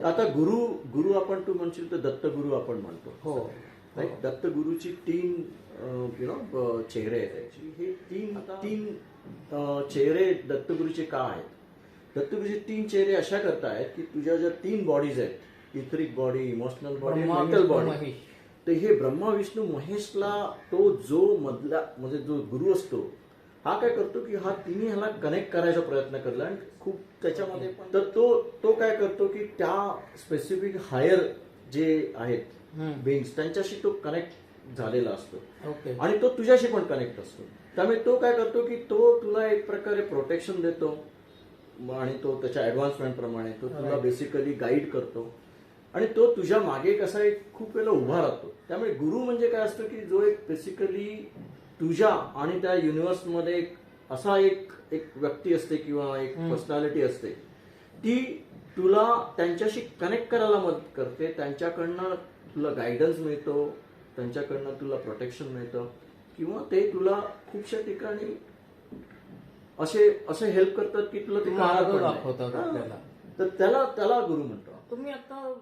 आता गुरु गुरु आपण तू म्हणशील तर दत्तगुरु आपण म्हणतो. हो. राईट. दत्तगुरूची 3 चेहरे आहेत ऍक्च्युली. हे तीन चेहरे दत्तगुरूचे का आहेत? दत्तगुरूचे 3 चेहरे अशा करता आहेत की तुझ्या ज्या 3 बॉडीज आहेत, etheric body, emotional body, mental body, तर हे ब्रह्मा विष्णू महेशला तो जो मधला म्हणजे जो गुरु असतो हा काय करतो की हा तिन्ही ह्याला कनेक्ट करायचा प्रयत्न करला आणि खूप त्याच्यामध्ये पण तर तो काय करतो की त्या स्पेसिफिक हायर जे आहेत बीइंग्स त्यांच्याशी तो कनेक्ट झालेला असतो आणि तो तुझ्याशी पण कनेक्ट असतो. त्यामुळे तो काय करतो की तो तुला एक प्रकारे प्रोटेक्शन देतो आणि तो त्याच्या ऍडव्हान्समेंट प्रमाणे तो तुला बेसिकली गाईड करतो आणि तो तुझ्या मागे कसा एक खूप वेळेला उभा राहतो. त्यामुळे गुरु म्हणजे काय असतं की जो एक बेसिकली तुझ्या आणि त्या युनिव्हर्समध्ये असा एक व्यक्ती असते किंवा एक पर्सनॅलिटी असते, ती तुला त्यांच्याशी कनेक्ट करायला मदत करते. त्यांच्याकडनं तुला गायडन्स मिळतो, त्यांच्याकडनं तुला प्रोटेक्शन मिळतं किंवा ते तुला खूपशा ठिकाणी असे हेल्प करतात की तुला ते मार्ग दाखवतात आपल्याला. तर त्याला गुरु म्हणतो. तुम्ही आता